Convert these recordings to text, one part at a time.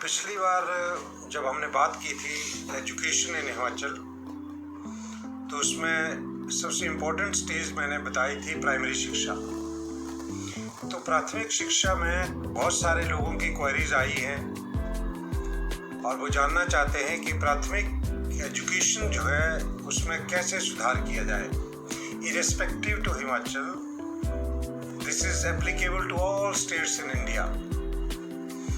पिछली बार जब हमने बात की थी एजुकेशन इन हिमाचल, तो उसमें सबसे इम्पोर्टेंट स्टेज मैंने बताई थी प्राइमरी शिक्षा। तो प्राथमिक शिक्षा में बहुत सारे लोगों की क्वेरीज आई हैं और वो जानना चाहते हैं कि प्राथमिक एजुकेशन जो है उसमें कैसे सुधार किया जाए। Irrespective to Himachal, this is applicable to all states in India,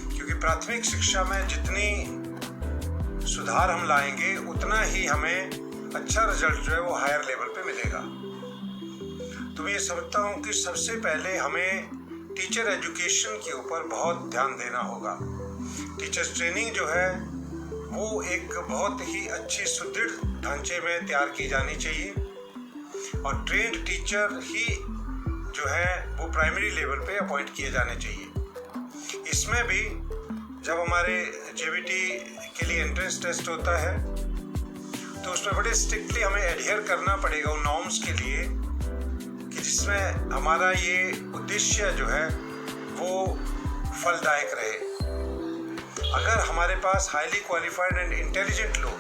क्योंकि प्राथमिक शिक्षा में जितनी सुधार हम लाएंगे उतना ही हमें अच्छा रिजल्ट जो है वो हायर लेवल पे मिलेगा। तो मैं ये समझता हूँ कि सबसे पहले हमें टीचर एजुकेशन के ऊपर बहुत ध्यान देना होगा। टीचर्स ट्रेनिंग जो है वो एक बहुत ही अच्छी सुदृढ़ ढांचे में तैयार की जानी चाहिए और ट्रेंड टीचर ही जो है वो प्राइमरी लेवल पे अपॉइंट किए जाने चाहिए। इसमें भी जब हमारे जेबीटी के लिए एंट्रेंस टेस्ट होता है तो उसमें बड़े स्ट्रिक्टली हमें एडहियर करना पड़ेगा उन नॉर्म्स के लिए कि जिसमें हमारा ये उद्देश्य जो है वो फलदायक रहे। अगर हमारे पास हाईली क्वालिफाइड एंड इंटेलिजेंट लोग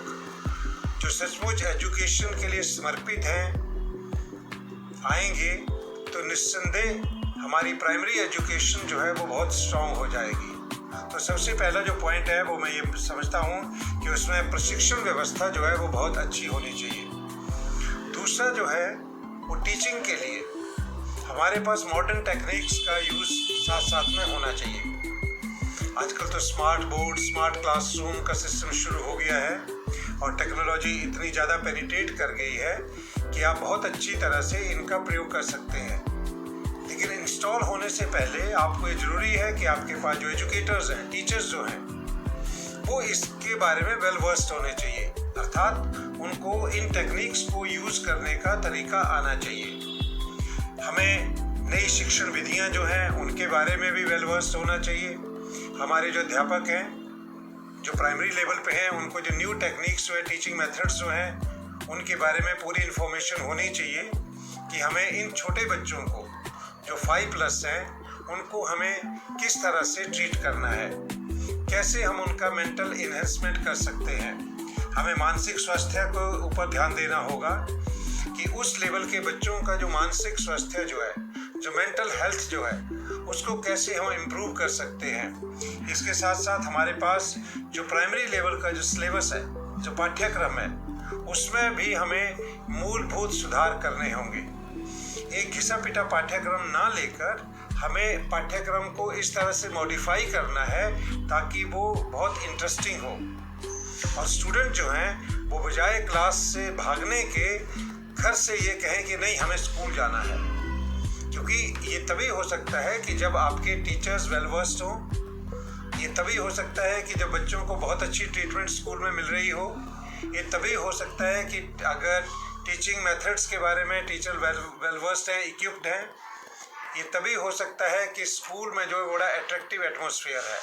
जो सचमुच एजुकेशन के लिए समर्पित हैं आएंगे तो निस्संदेह हमारी प्राइमरी एजुकेशन जो है वो बहुत स्ट्रांग हो जाएगी। तो सबसे पहला जो पॉइंट है वो मैं ये समझता हूँ कि उसमें प्रशिक्षण व्यवस्था जो है वो बहुत अच्छी होनी चाहिए। दूसरा जो है वो टीचिंग के लिए हमारे पास मॉडर्न टेक्निक्स का यूज़ साथ साथ में होना चाहिए। आजकल तो स्मार्ट बोर्ड, स्मार्ट क्लासरूम का सिस्टम शुरू हो गया है और टेक्नोलॉजी इतनी ज़्यादा पेनिट्रेट कर गई है कि आप बहुत अच्छी तरह से इनका प्रयोग कर सकते हैं। लेकिन इंस्टॉल होने से पहले आपको ये ज़रूरी है कि आपके पास जो एजुकेटर्स हैं, टीचर्स जो हैं, वो इसके बारे में वेल वर्स्ड होने चाहिए, अर्थात उनको इन टेक्निक्स को यूज़ करने का तरीका आना चाहिए। हमें नई शिक्षण विधियां जो हैं उनके बारे में भी वेल वर्स्ड होना चाहिए। हमारे जो अध्यापक हैं जो प्राइमरी लेवल पे हैं उनको जो न्यू टेक्निक्स जो है, टीचिंग मेथड्स जो हैं, उनके बारे में पूरी इन्फॉर्मेशन होनी चाहिए कि हमें इन छोटे बच्चों को जो 5+ हैं उनको हमें किस तरह से ट्रीट करना है, कैसे हम उनका मेंटल इन्हेंसमेंट कर सकते हैं। हमें मानसिक स्वास्थ्य को ऊपर ध्यान देना होगा कि उस लेवल के बच्चों का जो मानसिक स्वास्थ्य जो है, जो मेंटल हेल्थ जो है, उसको कैसे हम इम्प्रूव कर सकते हैं। इसके साथ साथ हमारे पास जो प्राइमरी लेवल का जो सिलेबस है, जो पाठ्यक्रम है, उसमें भी हमें मूलभूत सुधार करने होंगे। एक घिसा पिटा पाठ्यक्रम ना लेकर हमें पाठ्यक्रम को इस तरह से मॉडिफाई करना है ताकि वो बहुत इंटरेस्टिंग हो और स्टूडेंट जो हैं वो बजाय क्लास से भागने के घर से ये कहें कि नहीं हमें स्कूल जाना है। क्योंकि ये तभी हो सकता है कि जब आपके टीचर्स वेल वर्स्ड हों, ये तभी हो सकता है कि जब बच्चों को बहुत अच्छी ट्रीटमेंट स्कूल में मिल रही हो, ये तभी हो सकता है कि अगर टीचिंग मेथड्स के बारे में टीचर वेल वर्स्ड हैं, इक्विप्ड हैं, ये तभी हो सकता है कि स्कूल में जो बड़ा एट्रैक्टिव एटमॉस्फेयर है।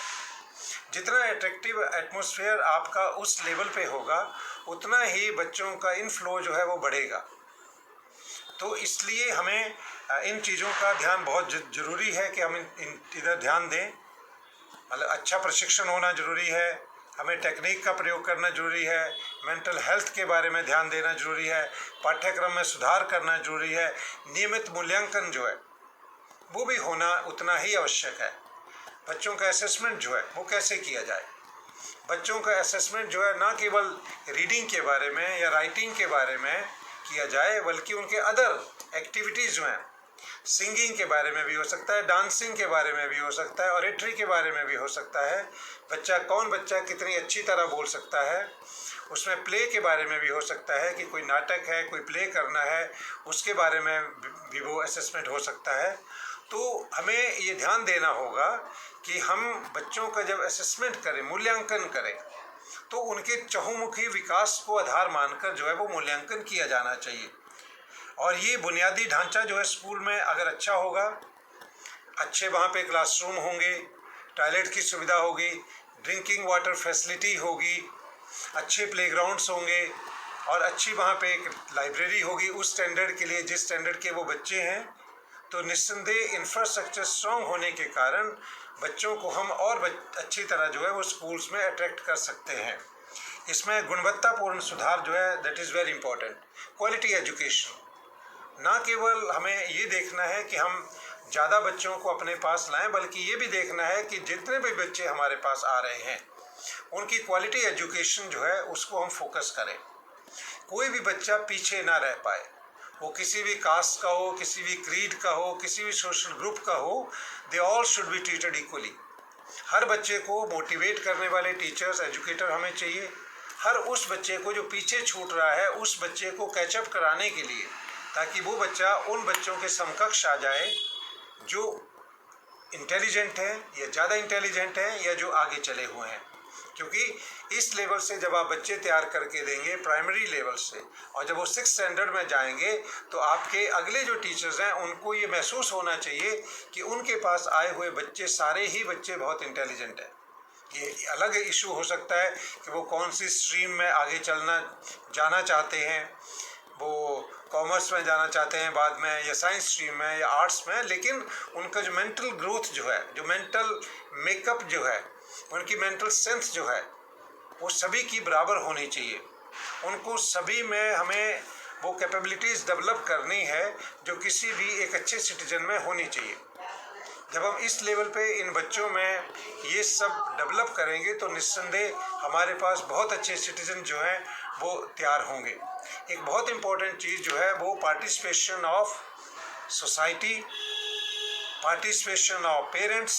जितना एट्रैक्टिव एटमॉस्फेयर आपका उस लेवल पे होगा उतना ही बच्चों का इनफ्लो जो है वो बढ़ेगा। तो इसलिए हमें इन चीज़ों का ध्यान बहुत ज़रूरी है कि हम इधर ध्यान दें। मतलब अच्छा प्रशिक्षण होना ज़रूरी है, हमें टेक्निक का प्रयोग करना ज़रूरी है, मेंटल हेल्थ के बारे में ध्यान देना ज़रूरी है, पाठ्यक्रम में सुधार करना ज़रूरी है, नियमित मूल्यांकन जो है वो भी होना उतना ही आवश्यक है। बच्चों का असेसमेंट जो है वो कैसे किया जाए। बच्चों का असेसमेंट जो है ना केवल रीडिंग के बारे में या राइटिंग के बारे में किया जाए बल्कि उनके अदर एक्टिविटीज़ जो हैं, सिंगिंग के बारे में भी हो सकता है, डांसिंग के बारे में भी हो सकता है, ऑरेटरी के बारे में भी हो सकता है। कौन बच्चा कितनी अच्छी तरह बोल सकता है, उसमें प्ले के बारे में भी हो सकता है कि कोई नाटक है, कोई प्ले करना है, उसके बारे में भी वो असेसमेंट हो सकता है। तो हमें ये ध्यान देना होगा कि हम बच्चों का जब असेसमेंट करें, मूल्यांकन करें, तो उनके चहुमुखी विकास को आधार मानकर जो है वो मूल्यांकन किया जाना चाहिए। और ये बुनियादी ढांचा जो है स्कूल में अगर अच्छा होगा, अच्छे वहाँ पे क्लासरूम होंगे, टॉयलेट की सुविधा होगी, ड्रिंकिंग वाटर फैसिलिटी होगी, अच्छे प्लेग्राउंड्स होंगे और अच्छी वहाँ पे एक लाइब्रेरी होगी उस स्टैंडर्ड के लिए जिस स्टैंडर्ड के वो बच्चे हैं, तो निस्संदेह इंफ्रास्ट्रक्चर स्ट्रॉन्ग होने के कारण बच्चों को हम और अच्छी तरह जो है वो स्कूल्स में अट्रैक्ट कर सकते हैं। इसमें गुणवत्तापूर्ण सुधार जो है that is very important. Quality education, ना केवल हमें ये देखना है कि हम ज़्यादा बच्चों को अपने पास लाएं, बल्कि ये भी देखना है कि जितने भी बच्चे हमारे पास आ रहे हैं उनकी क्वालिटी एजुकेशन जो है उसको हम फोकस करें। कोई भी बच्चा पीछे ना रह पाए, वो किसी भी कास्ट का हो, किसी भी क्रीड का हो, किसी भी सोशल ग्रुप का हो, they all should be treated equally. हर बच्चे को मोटिवेट करने वाले टीचर्स, एजुकेटर हमें चाहिए। हर उस बच्चे को जो पीछे छूट रहा है उस बच्चे को कैचअप कराने के लिए, ताकि वो बच्चा उन बच्चों के समकक्ष आ जाए जो इंटेलिजेंट है या ज़्यादा इंटेलिजेंट है या जो आगे चले हुए हैं। क्योंकि इस लेवल से जब आप बच्चे तैयार करके देंगे प्राइमरी लेवल से, और जब वो 6th स्टैंडर्ड में जाएंगे तो आपके अगले जो टीचर्स हैं उनको ये महसूस होना चाहिए कि उनके पास आए हुए बच्चे सारे ही बच्चे बहुत इंटेलिजेंट हैं। ये अलग इशू हो सकता है कि वो कौन सी स्ट्रीम में आगे जाना चाहते हैं, वो कॉमर्स में जाना चाहते हैं बाद में, या साइंस स्ट्रीम में, या आर्ट्स में, लेकिन उनका जो मेंटल ग्रोथ जो है, जो मेंटल मेकअप जो है, उनकी मेंटल स्ट्रेंथ जो है वो सभी की बराबर होनी चाहिए। उनको सभी में हमें वो कैपेबिलिटीज़ डेवलप करनी है जो किसी भी एक अच्छे सिटीजन में होनी चाहिए। जब हम इस लेवल पे इन बच्चों में ये सब डेवलप करेंगे तो निस्संदेह हमारे पास बहुत अच्छे सिटीजन जो हैं वो तैयार होंगे। एक बहुत इम्पोर्टेंट चीज़ जो है वो participation of society, participation of parents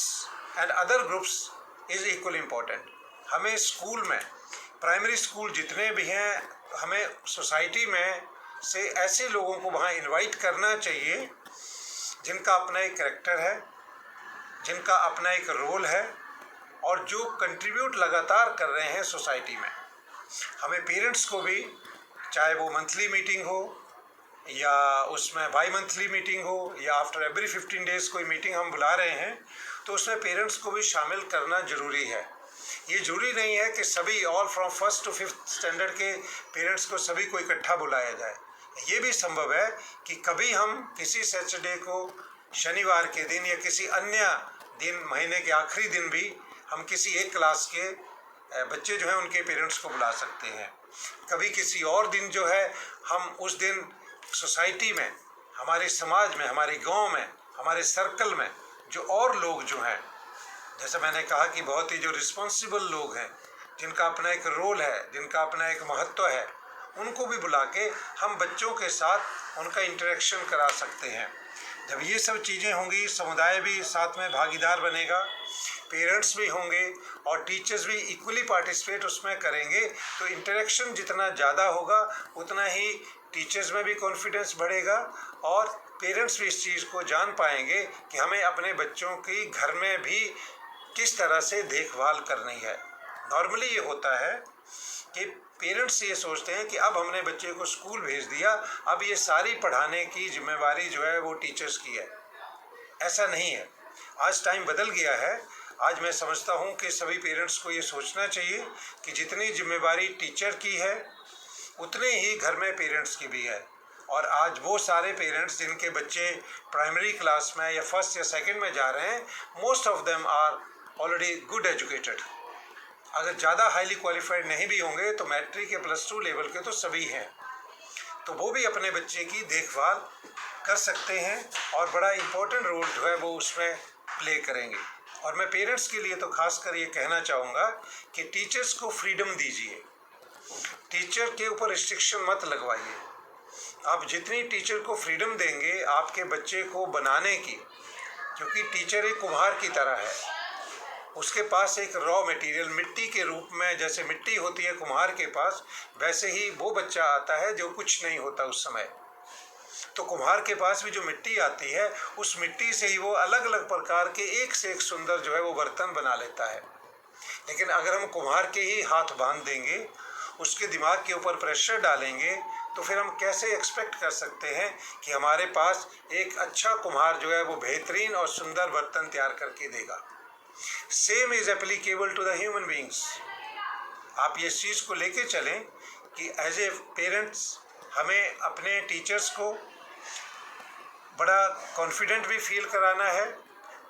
and other groups is equally important. हमें स्कूल में, प्राइमरी स्कूल जितने भी हैं, हमें सोसाइटी में से ऐसे लोगों को वहाँ इनवाइट करना चाहिए जिनका अपना एक कैरेक्टर है, जिनका अपना एक रोल है और जो कंट्रीब्यूट लगातार कर रहे हैं सोसाइटी में। हमें पेरेंट्स को भी, चाहे वो मंथली मीटिंग हो या उसमें बाई मंथली मीटिंग हो या आफ्टर एवरी 15 डेज़ कोई मीटिंग हम बुला रहे हैं, तो उसमें पेरेंट्स को भी शामिल करना ज़रूरी है। ये ज़रूरी नहीं है कि सभी all from 1st to 5th standard के पेरेंट्स को सभी को इकट्ठा बुलाया जाए। ये भी संभव है कि कभी हम किसी सैटरडे को, शनिवार के दिन या किसी अन्य दिन, महीने के आखिरी दिन भी हम किसी एक क्लास के बच्चे जो हैं उनके पेरेंट्स को बुला सकते हैं। कभी किसी और दिन जो है हम उस दिन सोसाइटी में, हमारे समाज में, हमारे गांव में, हमारे सर्कल में जो और लोग जो हैं, जैसे मैंने कहा कि बहुत ही जो रिस्पॉन्सिबल लोग हैं, जिनका अपना एक रोल है, जिनका अपना एक महत्व है, उनको भी बुला के हम बच्चों के साथ उनका इंटरेक्शन करा सकते हैं। जब ये सब चीज़ें होंगी, समुदाय भी साथ में भागीदार बनेगा, पेरेंट्स भी होंगे और टीचर्स भी इक्वली पार्टिसिपेट उसमें करेंगे, तो इंटरेक्शन जितना ज़्यादा होगा उतना ही टीचर्स में भी कॉन्फिडेंस बढ़ेगा और पेरेंट्स भी इस चीज़ को जान पाएंगे कि हमें अपने बच्चों की घर में भी किस तरह से देखभाल करनी है। नॉर्मली ये होता है कि पेरेंट्स ये सोचते हैं कि अब हमने बच्चे को स्कूल भेज दिया, अब ये सारी पढ़ाने की जिम्मेवारी जो है वो टीचर्स की है। ऐसा नहीं है, आज टाइम बदल गया है। आज मैं समझता हूँ कि सभी पेरेंट्स को ये सोचना चाहिए कि जितनी जिम्मेवारी टीचर की है उतने ही घर में पेरेंट्स की भी है। और आज वो सारे पेरेंट्स जिनके बच्चे प्राइमरी क्लास में या 1st या 2nd में जा रहे हैं, most of them are already good educated. अगर ज़्यादा हाईली क्वालिफाइड नहीं भी होंगे तो मैट्रिक या +2 लेवल के तो सभी हैं, तो वो भी अपने बच्चे की देखभाल कर सकते हैं और बड़ा इम्पोर्टेंट रोल जो है वो उसमें प्ले करेंगे। और मैं पेरेंट्स के लिए तो खास कर ये कहना चाहूँगा कि टीचर्स को फ्रीडम दीजिए, टीचर के ऊपर रिस्ट्रिक्शन मत लगवाइए। आप जितनी टीचर को फ्रीडम देंगे आपके बच्चे को बनाने की, क्योंकि टीचर एक कुम्हार की तरह है, उसके पास एक रॉ मटेरियल मिट्टी के रूप में, जैसे मिट्टी होती है कुम्हार के पास, वैसे ही वो बच्चा आता है जो कुछ नहीं होता उस समय। तो कुम्हार के पास भी जो मिट्टी आती है, उस मिट्टी से ही वो अलग अलग प्रकार के एक से एक सुंदर जो है वो बर्तन बना लेता है। लेकिन अगर हम कुम्हार के ही हाथ बांध देंगे, उसके दिमाग के ऊपर प्रेशर डालेंगे, तो फिर हम कैसे एक्सपेक्ट कर सकते हैं कि हमारे पास एक अच्छा कुम्हार जो है वो बेहतरीन और सुंदर बर्तन तैयार करके देगा। Same is applicable to the human beings. आप ये चीज़ को लेके चलें कि एज ए पेरेंट्स हमें अपने टीचर्स को बड़ा कॉन्फिडेंट भी फील कराना है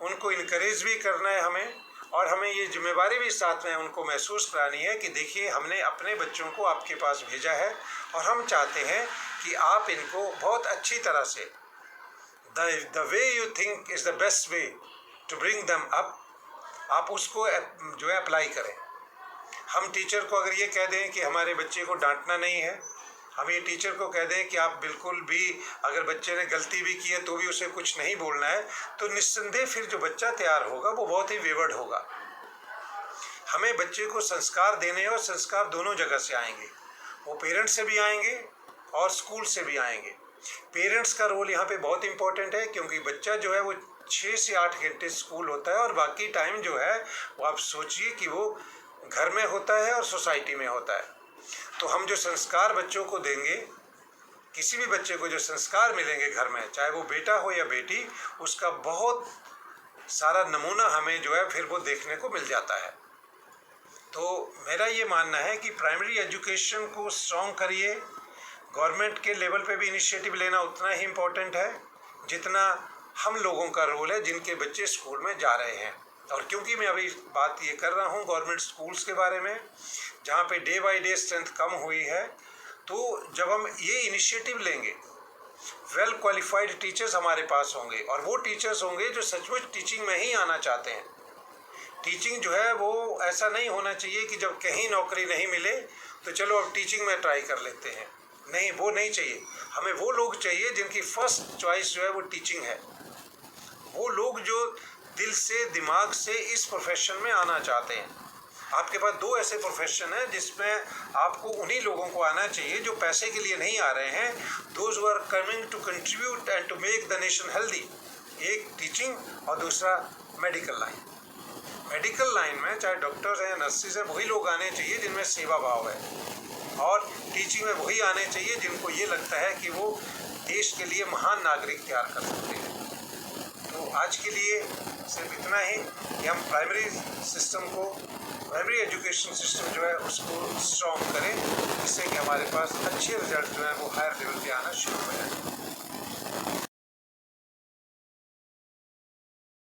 उनको इनकरेज भी करना है हमें, और हमें ये जिम्मेवारी भी साथ में उनको महसूस करानी है कि देखिए हमने अपने बच्चों को आपके पास भेजा है और हम चाहते हैं कि आप इनको बहुत अच्छी तरह से the way you think is the best way to bring them up, आप उसको जो है अप्लाई करें। हम टीचर को अगर ये कह दें कि हमारे बच्चे को डांटना नहीं है, हम ये टीचर को कह दें कि आप बिल्कुल भी अगर बच्चे ने गलती भी की है तो भी उसे कुछ नहीं बोलना है, तो निस्संदेह फिर जो बच्चा तैयार होगा वो बहुत ही वेवर्ड होगा। हमें बच्चे को संस्कार देने हैं और संस्कार दोनों जगह से आएंगे, वो पेरेंट्स से भी आएंगे और स्कूल से भी आएंगे। पेरेंट्स का रोल यहाँ पे बहुत इंपॉर्टेंट है, क्योंकि बच्चा जो है वो 6 से 8 घंटे स्कूल होता है और बाकी टाइम जो है वो आप सोचिए कि वो घर में होता है और सोसाइटी में होता है। तो हम जो संस्कार बच्चों को देंगे, किसी भी बच्चे को जो संस्कार मिलेंगे घर में, चाहे वो बेटा हो या बेटी, उसका बहुत सारा नमूना हमें जो है फिर वो देखने को मिल जाता है। तो मेरा ये मानना है कि प्राइमरी एजुकेशन को स्ट्रॉन्ग करिए। गवर्नमेंट के लेवल पे भी इनिशिएटिव लेना उतना ही इम्पोर्टेंट है जितना हम लोगों का रोल है जिनके बच्चे स्कूल में जा रहे हैं। और क्योंकि मैं अभी बात ये कर रहा हूँ गवर्नमेंट स्कूल्स के बारे में, जहाँ पे डे बाय डे स्ट्रेंथ कम हुई है, तो जब हम ये इनिशिएटिव लेंगे, वेल क्वालिफाइड टीचर्स हमारे पास होंगे और वो टीचर्स होंगे जो सचमुच टीचिंग में ही आना चाहते हैं। टीचिंग जो है वो ऐसा नहीं होना चाहिए कि जब कहीं नौकरी नहीं मिले तो चलो अब टीचिंग में ट्राई कर लेते हैं, नहीं, वो नहीं चाहिए। हमें वो लोग चाहिए जिनकी फर्स्ट चॉइस जो है वो टीचिंग है, वो लोग जो दिल से दिमाग से इस प्रोफेशन में आना चाहते हैं। आपके पास 2 ऐसे प्रोफेशन हैं जिसमें आपको उन्हीं लोगों को आना चाहिए जो पैसे के लिए नहीं आ रहे हैं, those who are coming to contribute and to make the nation healthy. एक टीचिंग और दूसरा मेडिकल लाइन। मेडिकल लाइन में चाहे डॉक्टर्स हैं, नर्सेज हैं, वही लोग आने चाहिए जिनमें सेवा भाव है, और टीचिंग में वही आने चाहिए जिनको ये लगता है कि वो देश के लिए महान नागरिक तैयार कर सकते हैं। तो आज के लिए सिर्फ इतना ही कि हम प्राइमरी सिस्टम को, प्राइमरी एजुकेशन सिस्टम जो है उसको स्ट्रॉन्ग करें, जिससे कि हमारे पास अच्छे रिजल्ट जो है वो हायर लेवल पे आना शुरू हो जाए।